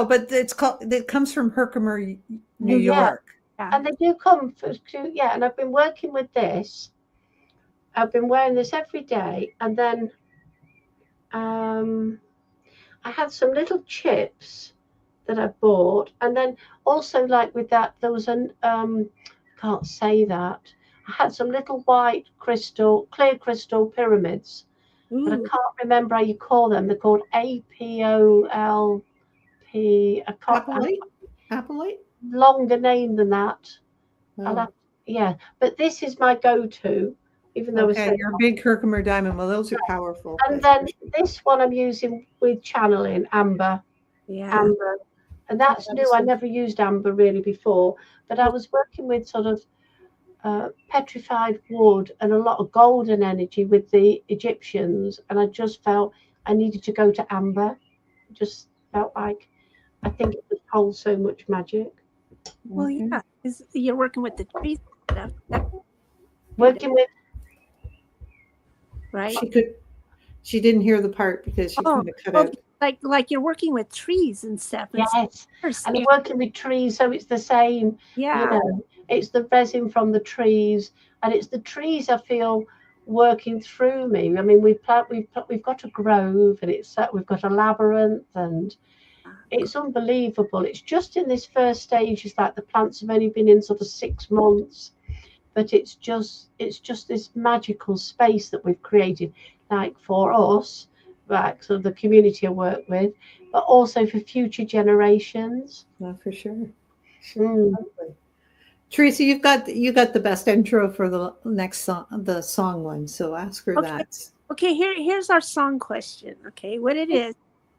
[SPEAKER 3] but it comes from Herkimer, New York.
[SPEAKER 2] Yeah. And they do come and I've been working with this. I've been wearing this every day, and then I had some little chips that I bought, and then also like with that there was can't say that. I had some little white clear crystal pyramids, but I can't remember how you call them. They're called APOLP.
[SPEAKER 3] Apolite?
[SPEAKER 2] Longer name than that. But this is my go-to. Even though
[SPEAKER 3] your big Herkimer diamond. Well, those are powerful.
[SPEAKER 2] And then this one I'm using with channeling amber.
[SPEAKER 1] Yeah.
[SPEAKER 2] Amber. And that's new. I never used amber really before, but I was working with sort of petrified wood and a lot of golden energy with the Egyptians, and I just felt I needed to go to amber. Just felt like I think it would hold so much magic.
[SPEAKER 1] Well, yeah, you're working with the trees stuff.
[SPEAKER 2] Working with.
[SPEAKER 1] Right.
[SPEAKER 3] She didn't hear the part because she kind of cut out.
[SPEAKER 1] like you're working with trees and stuff. And
[SPEAKER 2] Yes, and I'm working with trees, so it's the same. You
[SPEAKER 1] yeah.
[SPEAKER 2] know, it's the resin from the trees, and it's the trees I feel working through me. I mean, we've got a grove, and we've got a labyrinth, and it's unbelievable. It's just in this first stage. It's like the plants have only been in sort of 6 months, but it's just this magical space that we've created, like for us, like sort of the community I work with, but also for future generations.
[SPEAKER 3] For sure.
[SPEAKER 2] Mm.
[SPEAKER 3] Lovely. Teresa, you got the best intro for the next song, the song one. So ask her that.
[SPEAKER 1] Okay, here's our song question. Okay, what it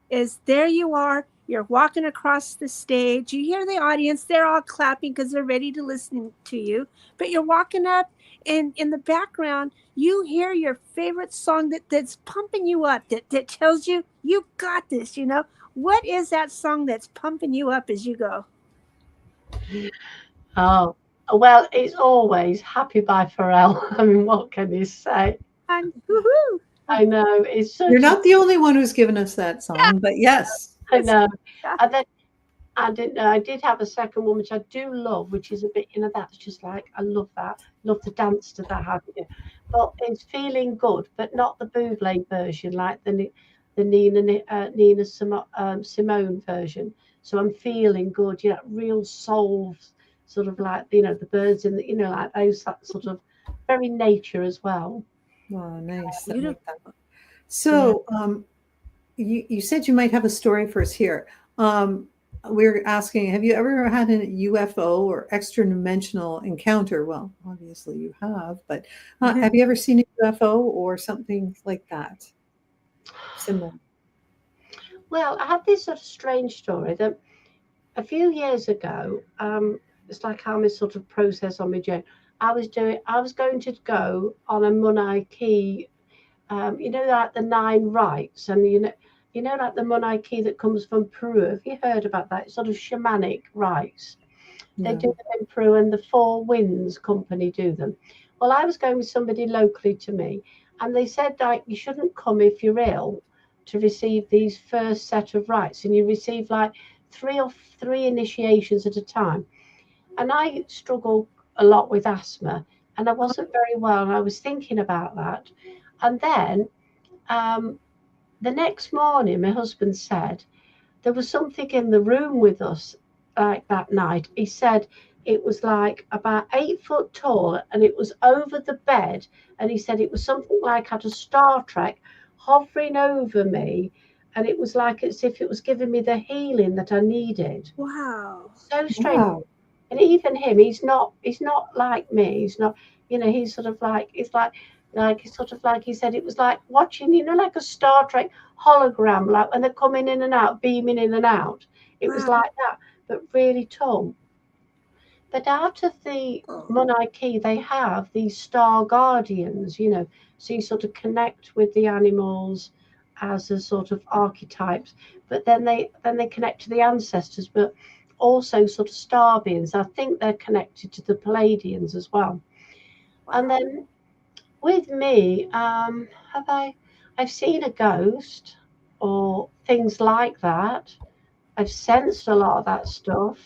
[SPEAKER 1] is there you are, you're walking across the stage, you hear the audience, they're all clapping because they're ready to listen to you, but you're walking up, and in the background you hear your favorite song that's pumping you up, that tells you you got this. What is that song that's pumping you up as you go?
[SPEAKER 2] Oh, well, it's always Happy by Pharrell. I mean, what can you say?
[SPEAKER 1] And woohoo!
[SPEAKER 2] I know, it's such
[SPEAKER 3] You're not the only one who's given us that song, but yes.
[SPEAKER 2] I know.
[SPEAKER 1] Yeah.
[SPEAKER 2] And then I didn't know. I did have a second one, which I do love, which is a bit, that's just like, I love that. Love to dance to that. But it's Feeling Good, but not the Buble version, like the Nina Simone version. So I'm feeling good, real soul, sort of like, the birds in the, like those, that sort of very nature as well.
[SPEAKER 3] Oh, nice. I like
[SPEAKER 1] Beautiful.
[SPEAKER 3] that. So, you said you might have a story for us here. We're asking, have you ever had a UFO or extra dimensional encounter? Well, obviously you have, but have you ever seen a UFO or something like that? Similar.
[SPEAKER 2] Well, I had this sort of strange story that a few years ago, it's like how my sort of process on my journey. I was going to go on a Munai key, like the 9 rites, and like the Munai key that comes from Peru. Have you heard about that? It's sort of shamanic rites. They do them in Peru, and the Four Winds Company do them. Well, I was going with somebody locally to me, and they said, like, you shouldn't come if you're ill to receive these first set of rites, and you receive like three initiations at a time. And I struggle a lot with asthma, and I wasn't very well, and I was thinking about that. And then the next morning, my husband said there was something in the room with us like that night. He said it was like about 8 foot tall, and it was over the bed. And he said it was something like at a Star Trek hovering over me. And it was like as if it was giving me the healing that I needed.
[SPEAKER 1] Wow.
[SPEAKER 2] So strange.
[SPEAKER 3] Wow.
[SPEAKER 2] And even him, he's not like me. He's not, he's sort of like, it's like sort of like he said it was like watching, like a Star Trek hologram, like when they're coming in and out, beaming in and out. It was like that, but really tall. But out of the Munai Key, they have these star guardians, so you sort of connect with the animals as a sort of archetypes, but then they connect to the ancestors, but also sort of star beings. I think they're connected to the Palladians as well. And then with me, I've seen a ghost or things like that. I've sensed a lot of that stuff,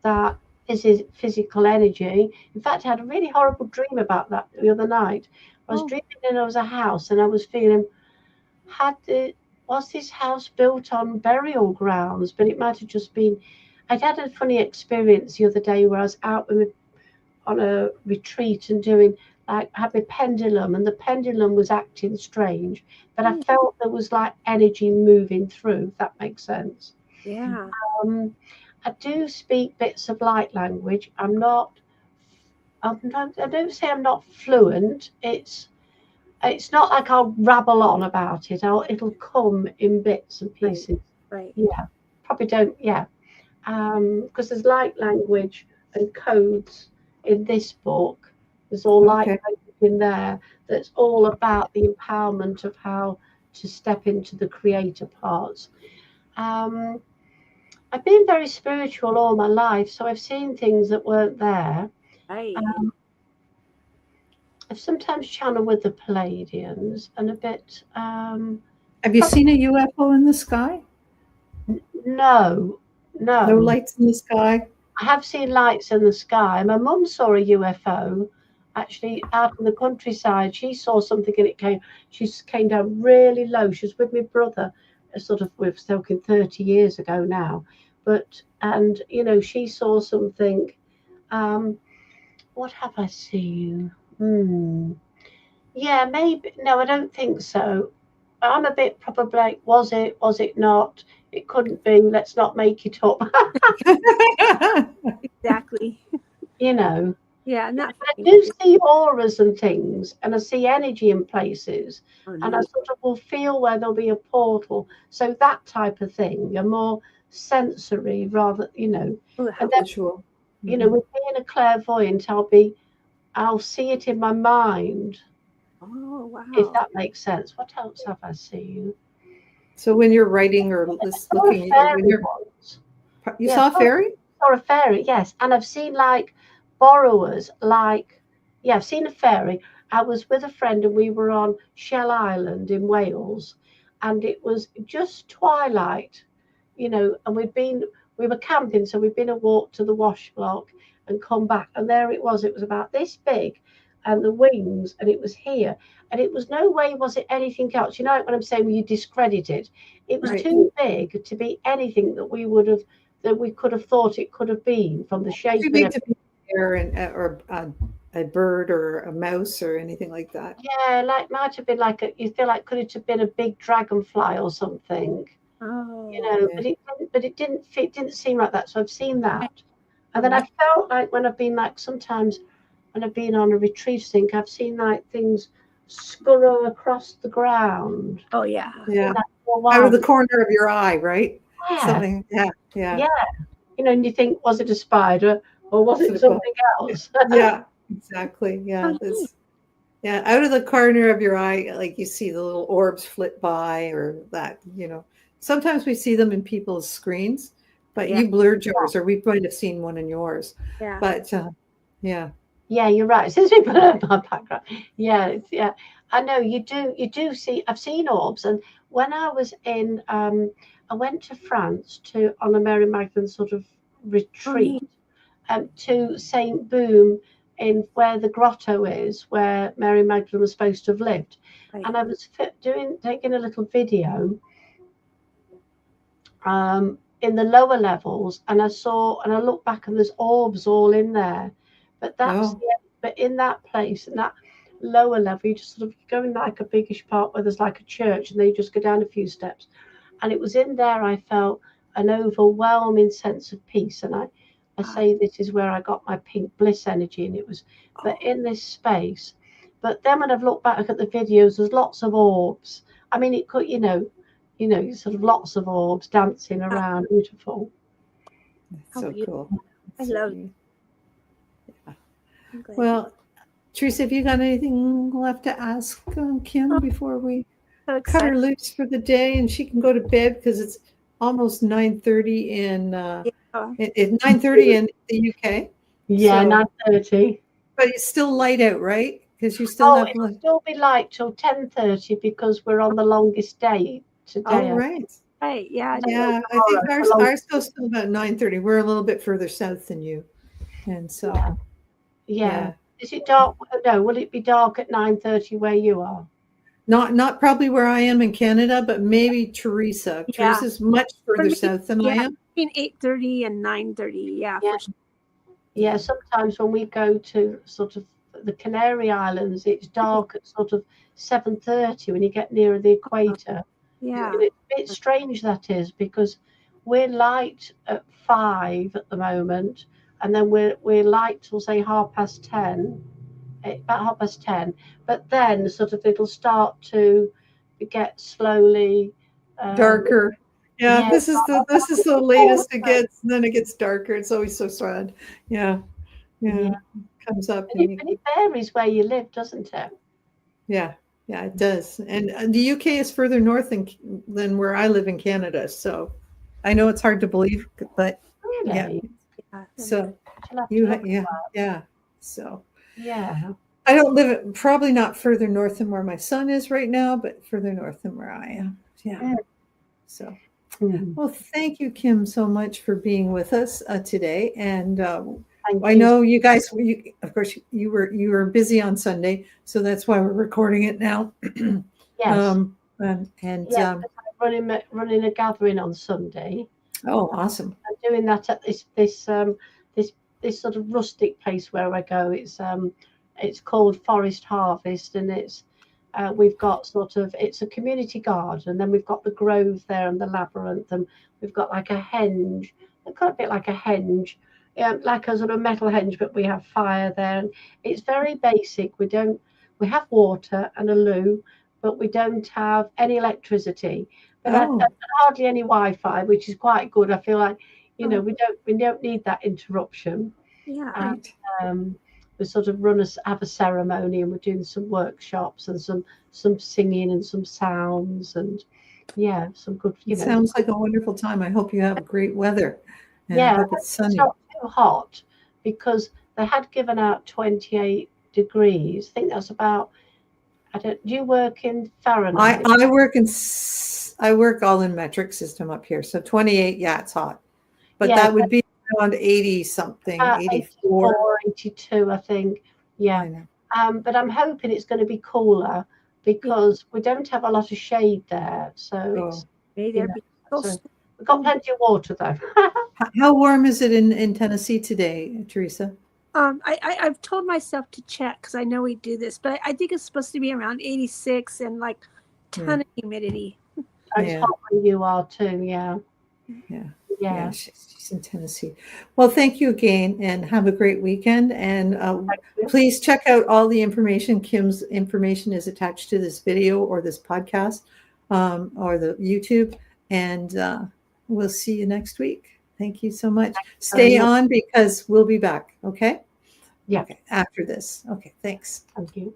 [SPEAKER 2] that is physical energy. In fact, I had a really horrible dream about that the other night. I was dreaming and there was a house, and I was feeling, was this house built on burial grounds? But it might have just been, I'd had a funny experience the other day where I was out on a retreat and I had my pendulum, and the pendulum was acting strange, but I felt there was like energy moving through, if that makes sense.
[SPEAKER 1] Yeah.
[SPEAKER 2] I do speak bits of light language. I don't say I'm not fluent. It's not like I'll rabble on about it. It'll come in bits and pieces.
[SPEAKER 1] Right.
[SPEAKER 2] Yeah, probably don't. Yeah, because there's light language and codes in this book. There's all light language in there. That's all about the empowerment of how to step into the creator parts. I've been very spiritual all my life, so I've seen things that weren't there.
[SPEAKER 1] Right.
[SPEAKER 2] I've sometimes channeled with the Palladians and a bit.
[SPEAKER 3] Have you seen a UFO in the sky?
[SPEAKER 2] No,
[SPEAKER 3] No
[SPEAKER 2] no.
[SPEAKER 3] lights in the sky?
[SPEAKER 2] I have seen lights in the sky. My mum saw a UFO actually out in the countryside. She saw something and she came down really low. She was with my brother, sort of, we're talking 30 years ago now. And she saw something. What have I seen? Yeah, maybe. No, I don't think so. I'm a bit probably like, was it not? It couldn't be. Let's not make it up.
[SPEAKER 1] Exactly.
[SPEAKER 2] you know.
[SPEAKER 1] Yeah, not
[SPEAKER 2] I
[SPEAKER 1] funny.
[SPEAKER 2] do see auras and things, and I see energy in places,
[SPEAKER 1] Oh,
[SPEAKER 2] and I
[SPEAKER 1] neat.
[SPEAKER 2] sort of will feel where there'll be a portal. So that type of thing, a more sensory rather,
[SPEAKER 1] Oh,
[SPEAKER 2] And
[SPEAKER 1] how
[SPEAKER 2] then,
[SPEAKER 3] Visual.
[SPEAKER 2] with being a clairvoyant, I'll see it in my mind,
[SPEAKER 1] Oh,
[SPEAKER 2] if
[SPEAKER 1] wow.
[SPEAKER 2] that makes sense. What else have I seen?
[SPEAKER 3] So when you're writing or
[SPEAKER 2] I
[SPEAKER 3] just
[SPEAKER 2] saw a
[SPEAKER 3] looking at when
[SPEAKER 2] fairy
[SPEAKER 3] you're
[SPEAKER 2] once.
[SPEAKER 3] you
[SPEAKER 2] Yeah,
[SPEAKER 3] saw a fairy?
[SPEAKER 2] saw a fairy, yes. And I've seen like borrowers, I've seen a fairy. I was with a friend and we were on Shell Island in Wales, and it was just twilight, and we were camping, so we'd been a walk to the wash block and come back, and there it was about this big, and the wings, and it was here, and it was no way was it anything else. You know, like when I'm saying you discredit it, it was
[SPEAKER 3] Right.
[SPEAKER 2] too big to be anything that we could have thought it could have been from the shape
[SPEAKER 3] Too
[SPEAKER 2] and
[SPEAKER 3] big to
[SPEAKER 2] everything.
[SPEAKER 3] be there and or a bird or a mouse or anything like that.
[SPEAKER 2] Yeah, like might have been like you feel like could it have been a big dragonfly or something,
[SPEAKER 1] Oh,
[SPEAKER 3] Yeah.
[SPEAKER 2] but it didn't fit, didn't seem like that. So I've seen that. And then
[SPEAKER 1] yeah.
[SPEAKER 2] I felt like when I've been like sometimes when I've been on a retreat, I've seen like things scurry across the ground.
[SPEAKER 1] Oh, yeah.
[SPEAKER 3] Yeah.
[SPEAKER 2] Like for a
[SPEAKER 3] Out
[SPEAKER 2] while.
[SPEAKER 3] of the corner of your eye, right?
[SPEAKER 2] Yeah,
[SPEAKER 3] Something. Yeah. Yeah.
[SPEAKER 2] yeah. And you think, was it a spider or was
[SPEAKER 3] Was it
[SPEAKER 2] it
[SPEAKER 3] a bug?
[SPEAKER 2] something else?
[SPEAKER 3] Yeah. Exactly.
[SPEAKER 1] Oh,
[SPEAKER 3] Yeah.
[SPEAKER 1] neat.
[SPEAKER 3] Yeah. Out of the corner of your eye, like you see the little orbs flit by or that. Sometimes we see them in people's screens, but
[SPEAKER 1] Yeah,
[SPEAKER 3] you blurred yours, or we might have seen one in yours.
[SPEAKER 1] yeah.
[SPEAKER 3] But yeah.
[SPEAKER 2] Yeah, you're right. Since we put up my background, yeah. I know you do see. I've seen orbs, and when I was I went to France on a Mary Magdalene sort of
[SPEAKER 1] Oh,
[SPEAKER 2] retreat,
[SPEAKER 1] neat.
[SPEAKER 2] to Saint Boom in where the grotto is, where Mary Magdalene was supposed to have lived,
[SPEAKER 1] Right.
[SPEAKER 2] and I was taking a little video, in the lower levels, and I looked back and there's orbs all in there, but
[SPEAKER 3] Oh,
[SPEAKER 2] but in that place, in that lower level, you just sort of go in like a biggish part where there's like a church, and then you just go down a few steps, and it was in there I felt an overwhelming sense of peace, and I say this is where I got my pink bliss energy, and it was, but in this space. But then when I've looked back at the videos, there's lots of orbs. I mean, it could, sort of lots of orbs dancing
[SPEAKER 1] Wow,
[SPEAKER 2] around. Beautiful.
[SPEAKER 3] that's
[SPEAKER 1] how
[SPEAKER 3] so
[SPEAKER 1] beautiful.
[SPEAKER 3] cool.
[SPEAKER 1] I
[SPEAKER 3] So
[SPEAKER 1] love it.
[SPEAKER 3] neat.
[SPEAKER 1] I'm glad.
[SPEAKER 3] Well, Teresa, have you got anything left to ask
[SPEAKER 1] Oh,
[SPEAKER 3] Kim before we
[SPEAKER 1] so
[SPEAKER 3] cut
[SPEAKER 1] excited.
[SPEAKER 3] her loose for the day and she can go to bed because it's almost 9:30
[SPEAKER 1] Yeah.
[SPEAKER 3] it's 9:30 in the UK.
[SPEAKER 2] Yeah,
[SPEAKER 3] So,
[SPEAKER 2] 9:30.
[SPEAKER 3] but it's still light out, right? Because you still
[SPEAKER 2] Oh,
[SPEAKER 3] have
[SPEAKER 2] it'll still be light till 10:30 because we're on the longest day
[SPEAKER 3] oh,
[SPEAKER 2] today.
[SPEAKER 3] right.
[SPEAKER 1] Right. Yeah.
[SPEAKER 2] I know
[SPEAKER 3] Yeah, I think
[SPEAKER 2] tomorrow the long.
[SPEAKER 3] ours goes till about 9:30. We're a little bit further south than you. And so,
[SPEAKER 2] Yeah, yeah.
[SPEAKER 3] yeah.
[SPEAKER 2] Is it dark? No, will it be dark at 9:30 where you are?
[SPEAKER 3] Not probably where I am in Canada, but maybe Teresa.
[SPEAKER 1] Yeah.
[SPEAKER 3] Teresa's much
[SPEAKER 1] For
[SPEAKER 3] further
[SPEAKER 1] me,
[SPEAKER 3] south than I
[SPEAKER 1] yeah,
[SPEAKER 3] am.
[SPEAKER 1] between 8:30 and 9:30. Yeah,
[SPEAKER 2] Yeah,
[SPEAKER 1] for sure.
[SPEAKER 2] yeah. Sometimes when we go to sort of the Canary Islands, it's dark at sort of 7:30 when you get nearer the equator.
[SPEAKER 1] Yeah.
[SPEAKER 2] It's a bit strange that is because we're light at 5 at the moment, and then we're light till say 10:30, about 10:30. But then sort of it'll start to get slowly. Um,
[SPEAKER 3] Darker. Yeah,
[SPEAKER 2] yeah,
[SPEAKER 3] this is the latest it gets, and then it gets darker. It's always so sad. Yeah,
[SPEAKER 2] yeah.
[SPEAKER 3] yeah. Comes up and
[SPEAKER 2] And it varies where you live, doesn't it?
[SPEAKER 3] yeah, yeah, it does. And the UK is further north than where I live in Canada. So I know it's hard to believe, but yeah.
[SPEAKER 2] Really?
[SPEAKER 1] Yeah.
[SPEAKER 3] So
[SPEAKER 2] I'll have to look.
[SPEAKER 3] yeah. So
[SPEAKER 2] Yeah.
[SPEAKER 3] I don't live probably not further north than where my son is right now, but further north than where I am. Yeah.
[SPEAKER 2] Mm.
[SPEAKER 3] So
[SPEAKER 2] Mm.
[SPEAKER 3] Well, thank you, Kim, so much for being with us today. And
[SPEAKER 2] Thank
[SPEAKER 3] I
[SPEAKER 2] you.
[SPEAKER 3] know you guys, of course, you were busy on Sunday, so that's why we're recording it now.
[SPEAKER 2] Yes.
[SPEAKER 3] And
[SPEAKER 2] Yeah, I'm running a gathering on Sunday.
[SPEAKER 3] oh, awesome.
[SPEAKER 2] I'm doing that at this sort of rustic place where I go. It's called Forest Harvest, and we've got it's a community garden, and then we've got the grove there and the labyrinth, and we've got like a henge. They've got a bit like a henge, like a sort of metal henge, but we have fire there, and it's very basic. We have water and a loo, but we don't have any electricity, but
[SPEAKER 3] Oh,
[SPEAKER 2] hardly any Wi-Fi, which is quite good. I feel like
[SPEAKER 1] Oh.
[SPEAKER 2] we don't need that interruption.
[SPEAKER 1] Yeah.
[SPEAKER 2] And we sort of have a ceremony, and we're doing some workshops and some singing and some sounds, and yeah, some good,
[SPEAKER 3] it sounds like a wonderful time. I hope you have great weather, and I
[SPEAKER 2] yeah,
[SPEAKER 3] hope it's sunny.
[SPEAKER 2] not too hot, because they had given out 28 degrees. I think that's about. Do you work in Fahrenheit?
[SPEAKER 3] I work all in metric system up here. So 28, yeah, it's hot. But
[SPEAKER 2] Yeah,
[SPEAKER 3] that would be around 80 something, 84.
[SPEAKER 2] 82, I think. Yeah.
[SPEAKER 3] I know.
[SPEAKER 2] But I'm hoping it's going to be cooler, because we don't have a lot of shade there. So
[SPEAKER 1] May there
[SPEAKER 2] know,
[SPEAKER 1] be so
[SPEAKER 2] so we've got plenty of water though.
[SPEAKER 3] How warm is it in Tennessee today, Teresa?
[SPEAKER 1] I've told myself to check because I know we do this, but I think it's supposed to be around 86 and like ton of humidity.
[SPEAKER 2] It's hot where you are too. Yeah.
[SPEAKER 3] Yeah, she's in Tennessee. Well, thank you again, and have a great weekend. And please check out all the information. Kim's information is attached to this video or this podcast or the YouTube. And we'll see you next week. Thank you so much. Stay on, because we'll be back. Okay?
[SPEAKER 2] Yeah.
[SPEAKER 3] Okay. After this. Okay. Thanks.
[SPEAKER 2] Thank you.